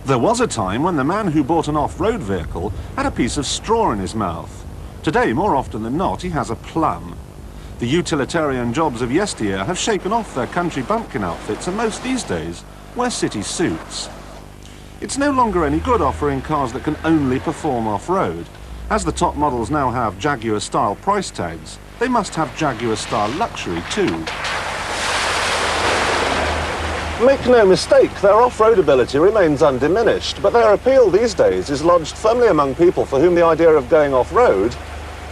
There was a time when the man who bought an off-road vehicle had a piece of straw in his mouth. Today, more often than not, he has a plum. The utilitarian jobs of yesteryear have shaken off their country bumpkin outfits, and most these days wear city suits. It's no longer any good offering cars that can only perform off-road. As the top models now have Jaguar-style price tags, they must have Jaguar-style luxury too. Make no mistake, their off-road ability remains undiminished, but their appeal these days is lodged firmly among people for whom the idea of going off-road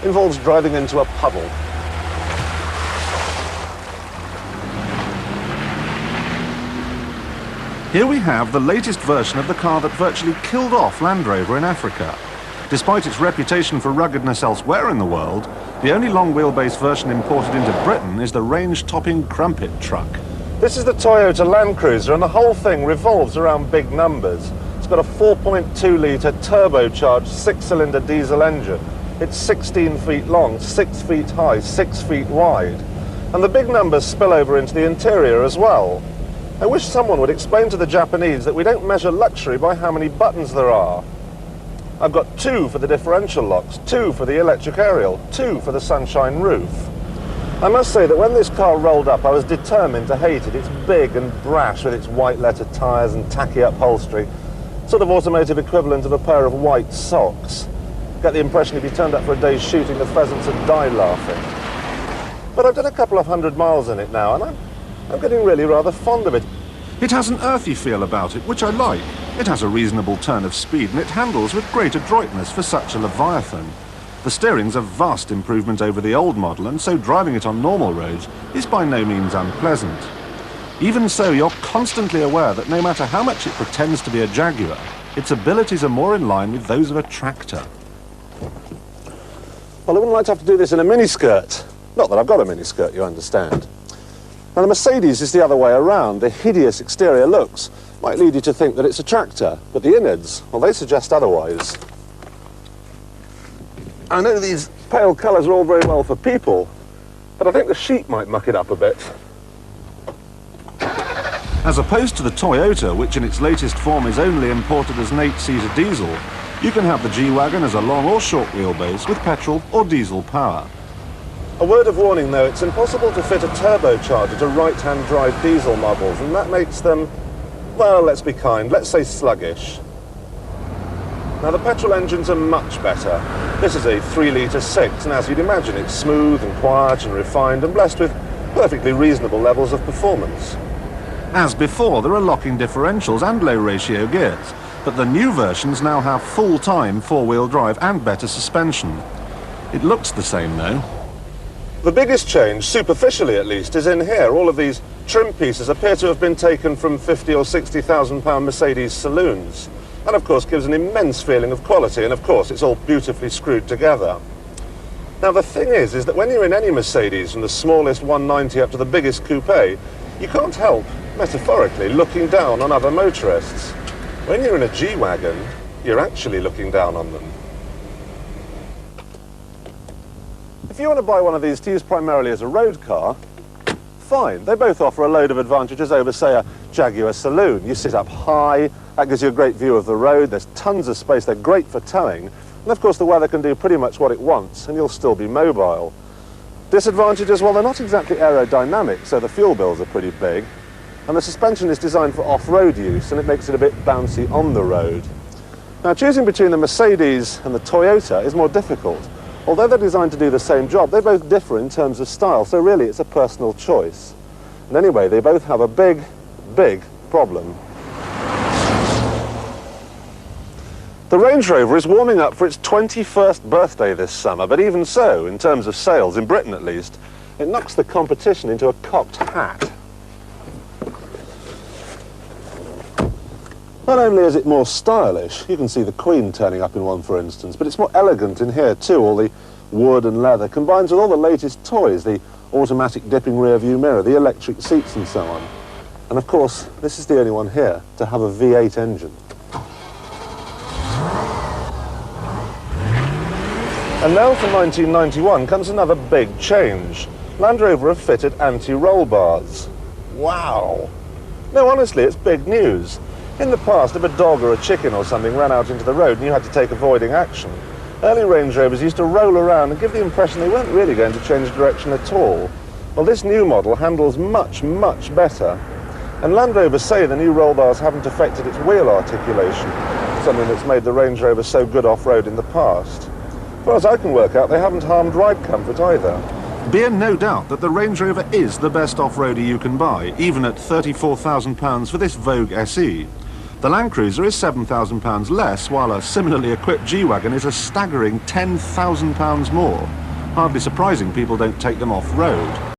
involves driving into a puddle. Here we have the latest version of the car that virtually killed off Land Rover in Africa. Despite its reputation for ruggedness elsewhere in the world, the only long wheelbase version imported into Britain is the range-topping crumpet truck. This is the Toyota Land Cruiser, and the whole thing revolves around big numbers. It's got a 4.2-litre turbocharged 6-cylinder diesel engine. It's 16 feet long, 6 feet high, 6 feet wide. And the big numbers spill over into the interior as well. I wish someone would explain to the Japanese that we don't measure luxury by how many buttons there are. I've got 2 for the differential locks, 2 for the electric aerial, 2 for the sunshine roof. I must say that when this car rolled up, I was determined to hate it. It's big and brash with its white letter tyres and tacky upholstery, sort of automotive equivalent of a pair of white socks. Get the impression if you turned up for a day's shooting, the pheasants would die laughing. But I've done a couple of 100 miles in it now, and I'm getting really rather fond of it. It has an earthy feel about it, which I like. It has a reasonable turn of speed, and it handles with great adroitness for such a Leviathan. The steering's a vast improvement over the old model, and so driving it on normal roads is by no means unpleasant. Even so, you're constantly aware that no matter how much it pretends to be a Jaguar, its abilities are more in line with those of a tractor. Well, I wouldn't like to have to do this in a miniskirt. Not that I've got a miniskirt, you understand. Now, the Mercedes is the other way around. The hideous exterior looks might lead you to think that it's a tractor, but the innards, well, they suggest otherwise. I know these pale colours are all very well for people, but I think the sheep might muck it up a bit. As opposed to the Toyota, which in its latest form is only imported as an 8-seater diesel, you can have the G-Wagon as a long or short wheelbase with petrol or diesel power. A word of warning though, it's impossible to fit a turbocharger to right-hand drive diesel models, and that makes them, well, let's be kind, let's say sluggish. Now the petrol engines are much better. This is a 3-litre 6, and as you'd imagine, it's smooth and quiet and refined and blessed with perfectly reasonable levels of performance. As before, there are locking differentials and low-ratio gears, but the new versions now have full-time 4-wheel drive and better suspension. It looks the same though. The biggest change, superficially at least, is in here. All of these trim pieces appear to have been taken from £50,000 or £60,000 Mercedes saloons. And of course gives an immense feeling of quality, and of course it's all beautifully screwed together. Now the thing is that when you're in any Mercedes, from the smallest 190 up to the biggest coupe, you can't help, metaphorically, looking down on other motorists. When you're in a G-Wagon, you're actually looking down on them. If you want to buy one of these to use primarily as a road car, fine. They both offer a load of advantages over, say, a Jaguar Saloon. You sit up high, that gives you a great view of the road, there's tons of space, they're great for towing, and of course the weather can do pretty much what it wants, and you'll still be mobile. Disadvantages, well, they're not exactly aerodynamic, so the fuel bills are pretty big, and the suspension is designed for off-road use, and it makes it a bit bouncy on the road. Now, choosing between the Mercedes and the Toyota is more difficult. Although they're designed to do the same job, they both differ in terms of style, so really it's a personal choice. And anyway, they both have a big, big problem. The Range Rover is warming up for its 21st birthday this summer, but even so, in terms of sales, in Britain at least, it knocks the competition into a cocked hat. Not only is it more stylish, you can see the Queen turning up in one for instance, but it's more elegant in here too. All the wood and leather combines with all the latest toys, the automatic dipping rear view mirror, the electric seats and so on. And of course, this is the only one here to have a V8 engine. And now for 1991 comes another big change. Land Rover have fitted anti-roll bars. Wow! No, honestly, it's big news. In the past, if a dog or a chicken or something ran out into the road and you had to take avoiding action, early Range Rovers used to roll around and give the impression they weren't really going to change direction at all. Well, this new model handles much, much better. And Land Rovers say the new roll bars haven't affected its wheel articulation, something that's made the Range Rover so good off-road in the past. As far as I can work out, they haven't harmed ride comfort either. Be in no doubt that the Range Rover is the best off-roader you can buy, even at £34,000 for this Vogue SE. The Land Cruiser is £7,000 less, while a similarly equipped G-Wagon is a staggering £10,000 more. Hardly surprising people don't take them off-road.